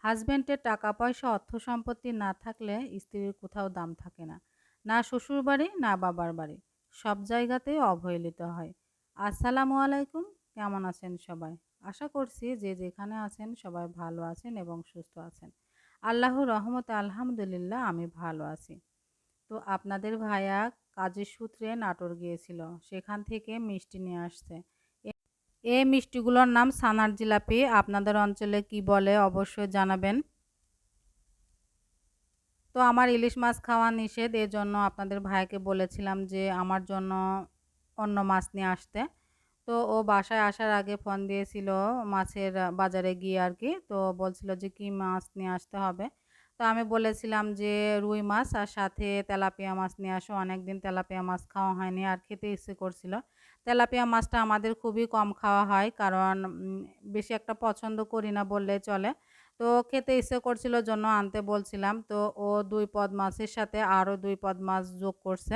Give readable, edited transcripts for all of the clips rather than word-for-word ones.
হাসব্যান্ডের টাকা পয়সা অর্থ সম্পত্তি না থাকলে স্ত্রীর কোথাও দাম থাকে না। না শ্বশুরবাড়ি না বাবার বাড়ি। সব জায়গাতেই অবহেলিত হয়। আসসালামু আলাইকুম। কেমন আছেন সবাই? আশা করছি যে যেখানে আছেন সবাই ভালো আছেন এবং সুস্থ আছেন। আল্লাহর রহমতে আলহামদুলিল্লাহ আমি ভালো আছি। তো আপনাদের ভাইয়া কাজের সূত্রে নাটোর গিয়েছিল। সেখান থেকে মিষ্টি নিয়ে আসছে। এই মিষ্টিগুলোর নাম সানার জিলাপি। আপনাদের অঞ্চলে কি বলে অবশ্যই জানাবেন। তো আমার ইলিশ মাছ খাওয়া নিষেধ, এজন্য আপনাদের ভাইয়াকে বলেছিলাম যে আমার জন্য অন্য মাছ নিয়ে আসতে। তো ও বাসায় আসার আগে ফোন দিয়েছিল মাছের বাজারে গিয়ে আর কি। তো বলছিল যে কি মাছ নিয়ে আসতে হবে। তো আমি বলেছিলাম যে রুই মাছ আর সাথে তেলাপিয়া মাছ নিয়ে আসো। অনেকদিন তেলাপিয়া মাছ খাওয়া হয়নি আর খেতে ইচ্ছে করছিল। তেলাপিয়া মাছটা আমাদের খুবই কম খাওয়া হয়, কারণ বেশি একটা পছন্দ করি না বললেই চলে। তো খেতে ইচ্ছে করছিল জন্য আনতে বলছিলাম। তো ও ২ পদ মাছের সাথে আরও ২ পদ মাছ যোগ করছে।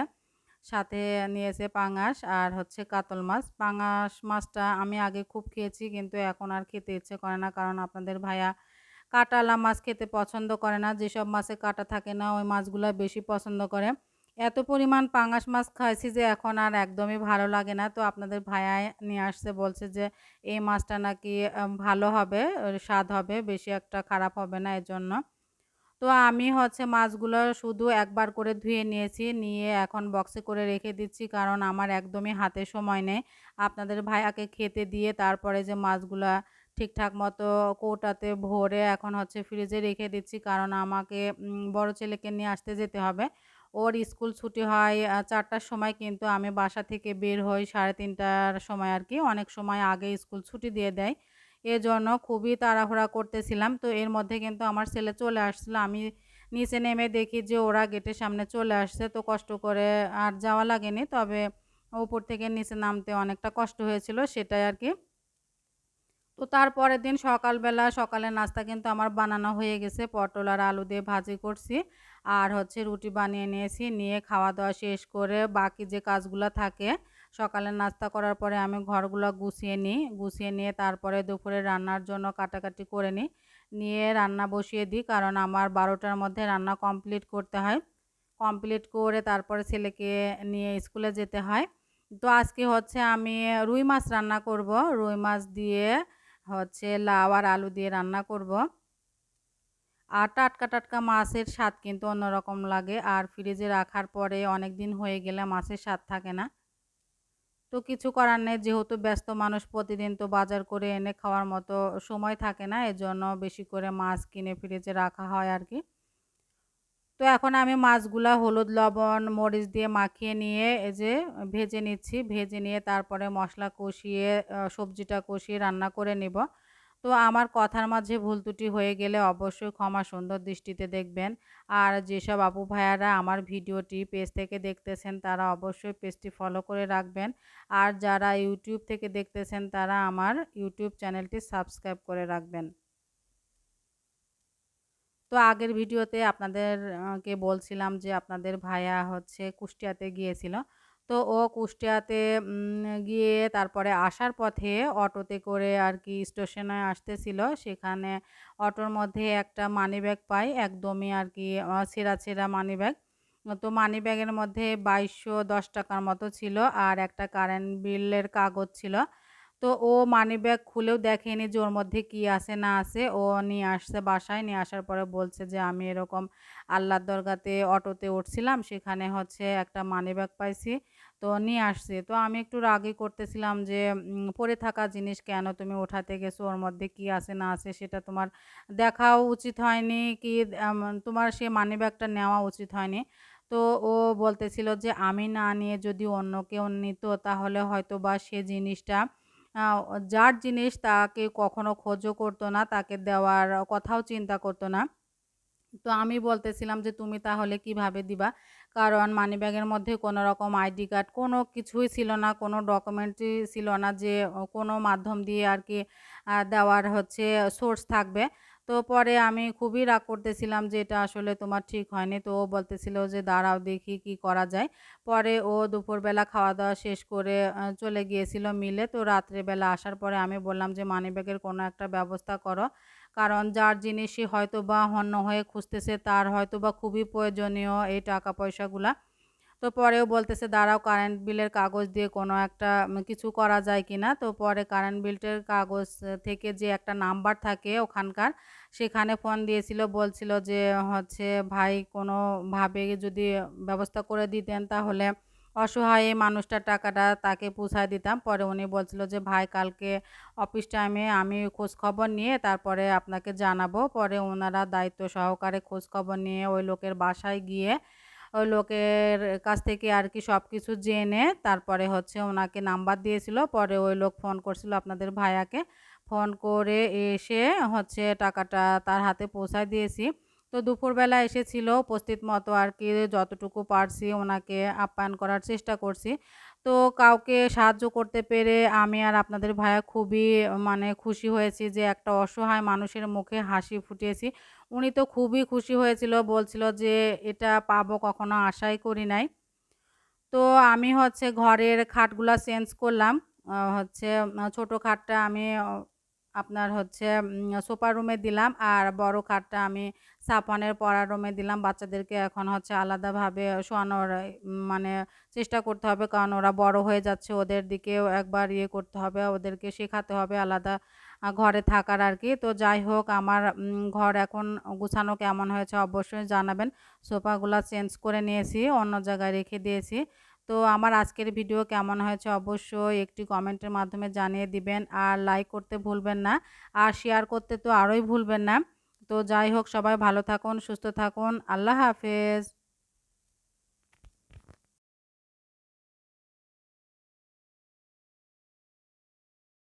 সাথে নিয়েছে পাঙাশ আর হচ্ছে কাতল মাছ। পাঙাশ মাছটা আমি আগে খুব খেয়েছি, কিন্তু এখন আর খেতে ইচ্ছে করে না, কারণ আপনাদের ভাইয়া কাঁটাওয়ালা মাছ খেতে পছন্দ করে না। যেসব মাছে কাঁটা থাকে না ওই মাছগুলা বেশি পছন্দ করে। এত পরিমাণ পাঙাশ মাছ খাইছি যে এখন আর একদমই ভালো লাগে না। তো আপনাদের ভাইয়া নিয়ে আসছে, বলছে যে এই মাছটা নাকি ভালো হবে, স্বাদ হবে, বেশি একটা খারাপ হবে না এজন্য। তো আমি হচ্ছে মাছগুলো শুধু একবার করে ধুয়ে নিয়েছি, নিয়ে এখন বক্সে করে রেখে দিচ্ছি, কারণ আমার একদমই হাতে সময় নেই। আপনাদের ভাইয়াকে খেতে দিয়ে তারপরে যে মাছগুলা ঠিকঠাক মতো কৌটাতে ভরে এখন হচ্ছে ফ্রিজে রেখে দিচ্ছি, কারণ আমাকে বড় ছেলেকে নিয়ে আসতে যেতে হবে। ওর স্কুল ছুটি হয় ৪টার সময়, কিন্তু আমি বাসা থেকে বের হই ৩:৩০টার সময় আর কি। অনেক সময় আগে স্কুল ছুটি দিয়ে দেয়। এজন্য খুবই তাড়াহুড়া করতেছিলাম। তো এর মধ্যে কিন্তু আমার ছেলে চলে আসছিল। আমি নিচে নেমে দেখি যে ওরা গেটের সামনে চলে আসছে। তো কষ্ট করে আর যাওয়া লাগেনি। তবে উপর থেকে নিচে নামতে অনেকটা কষ্ট হয়েছিল, সেটাই আর কি। তো তারপরের দিন সকালবেলা সকালের নাস্তা কিন্তু আমার বানানো হয়ে গেছে। পটল আর আলু দিয়ে ভাজি করছি। আর হচ্ছে রুটি বানিয়ে নিয়েছি। নিয়ে খাওয়া-দাওয়া শেষ করে বাকি যে কাজগুলা থাকে, সকালের নাস্তা করার পরে আমি ঘরগুলা গুছিয়ে নিই। গুছিয়ে নিয়ে তারপরে দুপুরে রান্নার জন্য কাটাকাটি করে নিই। নিয়ে রান্না বসিয়ে দিই, কারণ আমার ১২টার মধ্যে রান্না কমপ্লিট করতে হয়। কমপ্লিট করে তারপরে ছেলেকে নিয়ে স্কুলে যেতে হয়। তো আজকে হচ্ছে আমি রুই মাছ রান্না করব। রুই মাছ দিয়ে হচ্ছে লাউ আর আলু দিয়ে রান্না করব। আর টাটকা, টাটকা মাছের স্বাদ কিন্তু অন্যরকম লাগে। আর ফ্রিজে রাখার পরে অনেকদিন হয়ে গেলে মাছের স্বাদ থাকে না। তো কিছু করার নেই, যেহেতু ব্যস্ত মানুষ প্রতিদিন তো বাজার করে এনে খাওয়ার মতো সময় থাকে না। এজন্য বেশি করে মাছ কিনে ফ্রিজে রাখা হয় আর কি। তো এখন আমি মাছগুলা হলুদ, লবণ, মরিচ দিয়ে মাখিয়ে নিয়ে এই যে ভেজে নিচ্ছি। ভেজে নিয়ে তারপরে মসলা কষিয়ে সবজিটা কষিয়ে রান্না করে নিব। তো আমার কথার মাঝে ভুল ত্রুটি হয়ে গেলে অবশ্যই ক্ষমা সুন্দর দৃষ্টিতে দেখবেন। আর যেসব আপু ভাইয়ারা আমার ভিডিওটি পেজ থেকে দেখতেছেন তারা অবশ্যই পেজটি ফলো করে রাখবেন। আর যারা ইউটিউব থেকে দেখতেছেন তারা আমার ইউটিউব চ্যানেলটি সাবস্ক্রাইব করে রাখবেন। তো আগের ভিডিওতে আপনাদের কে বলছিলাম যে আপনাদের ভাইয়া হচ্ছে কুষ্টিয়াতে গিয়েছিল। তো ও কুষ্টিয়াতে গিয়ে তারপরে আসার পথে অটোতে করে আর কি স্টেশনে আসতেছিল। সেখানে অটোর মধ্যে একটা মানিব্যাগ পাই, একদমই আর কি ছেঁড়া, ছেঁড়া মানিব্যাগ। তো মানিব্যাগের মধ্যে ৳২২১০ মতো ছিল, আর একটা কারেন্ট বিলের কাগজ ছিল। তো ও মানিব্যাগ খুলেও দেখেনি যে ওর মধ্যে কি আছে না আছে। ও নিয়ে আসছে বাসায়। নিয়ে আসার পরে বলছে যে, "আমি এরকম আল্লাহর দরগাতে অটোতে উঠছিলাম। সেখানে হচ্ছে একটা মানিব্যাগ পাইছি। তো নিয়ে আসছি।" তো আমি একটু রাগই করতেছিলাম যে, পড়ে থাকা জিনিস কেন তুমি উঠাতে গেছো? ওর মধ্যে কি আছে না আছে সেটা তোমার দেখাও উচিত হয়নি, কি তোমার সে মানিব্যাগটা নেওয়া উচিত হয়নি। তো ও বলতেছিল যে, "আমি না নিয়ে যদি অন্য কেউ নিত তাহলে হয়তোবা সে জিনিসটা আ যার জিনিস তাকে কখনো খোঁজও করতো না, তাকে দেওয়ার কথাও চিন্তা করতো না।" তো আমি বলতেছিলাম যে, "তুমি তাহলে কিভাবে দিবা?" কারণ মানিব্যাগের মধ্যে কোনো রকম আইডি কার্ড কোনো কিছুই ছিল না, কোনো ডকুমেন্টই ছিল না যে কোনো মাধ্যম দিয়ে আরকি দেওয়ার হচ্ছে সোর্স থাকবে। তো পরে আমি খুবই রাগ করতেছিলাম যে, "এটা আসলে তোমার ঠিক হয়নি।" তো ও বলতেছিল যে, "দাঁড়াও দেখি কি করা যায়।" পরে ও দুপুরবেলা খাওয়া-দাওয়া শেষ করে চলে গিয়েছিল মিলে। তো রাত্রেবেলা আসার পরে আমি বললাম যে, "মানিব্যাগের কোনো একটা ব্যবস্থা করো।" কারণ যার জিনিস সে হয়তোবা হন্য হয়ে খুঁজতেছে, তার হয়তোবা খুবই প্রয়োজনীয় এই টাকা পয়সাগুলা। তো পরেও বলতেছে দাঁড়াও কারেন্ট বিলের কাগজ দিয়ে কোনো একটা কিছু করা যায় কিনা। তো পরে কারেন্ট বিলের কাগজ থেকে যে একটা নাম্বার থাকে ওখানকার, সেখানে ফোন দিয়েছিল, বলছিল যে হচ্ছে ভাই কোনোভাবে যদি ব্যবস্থা করে দিতেন তাহলে অসহায় এই মানুষটার টাকাটা তাকে পৌঁছায় দিতাম। পরে উনি বলছিল যে ভাই কালকে অফিস টাইমে আমি খোঁজ খবর নিয়ে তারপরে আপনাকে জানাবো। পরে ওনারা দায়িত্ব সহকারে খোঁজ খবর নিয়ে ওই লোকের বাসায় গিয়ে ওই লোকের কাছ থেকে আর কি সব কিছু জেনে তারপরে হচ্ছে ওনাকে নাম্বার দিয়েছিল। পরে ওই লোক ফোন করছিল আপনাদের ভাইয়াকে। ফোন করে এসে হচ্ছে টাকাটা তার হাতে পৌঁছায় দিয়েছি। তো দুপুরবেলা এসেছিল উপস্থিত মতো আর কি যতটুকু পারছি ওনাকে আপ্যায়ন করার চেষ্টা করছি। তো কাউকে সাহায্য করতে পেরে আমি আর আপনাদের ভাইয়া খুবই মানে খুশি হয়েছি যে একটা অসহায় মানুষের মুখে হাসি ফুটিয়েছি। উনি তো খুবই খুশি হয়েছিল, বলছিল যে এটা পাবো কখনো আশাই করি নাই। তো আমি হচ্ছে ঘরের খাটগুলা চেঞ্জ করলাম। হচ্ছে ছোট খাটটা আমি আপনার হচ্ছে সোফার রুমে দিলাম আর বড় খাটটা আমি সাফওয়ানের পড়ার রুমে দিলাম। বাচ্চাদেরকে এখন হচ্ছে আলাদাভাবে শোয়ানোর মানে চেষ্টা করতে হবে, কারণ ওরা বড় হয়ে যাচ্ছে। ওদের দিকেও একবার ইয়ে করতে হবে, ওদেরকে শেখাতে হবে আলাদা ঘরে থাকার আর কি। তো যাই হোক আমার ঘর এখন গুছানো কেমন হয়েছে অবশ্যই জানাবেন। সোফাগুলা চেঞ্জ করে নিয়েছি, অন্য জায়গায় রেখে দিয়েছি। তো আমার আজকের ভিডিও কেমন হয়েছে অবশ্যই একটি কমেন্টের মাধ্যমে জানিয়ে দিবেন। আর লাইক করতে ভুলবেন না। আর শেয়ার করতে তো আরোই ভুলবেন না। তো যাই হোক সবাই ভালো থাকুন, সুস্থ থাকুন। আল্লাহ হাফেজ।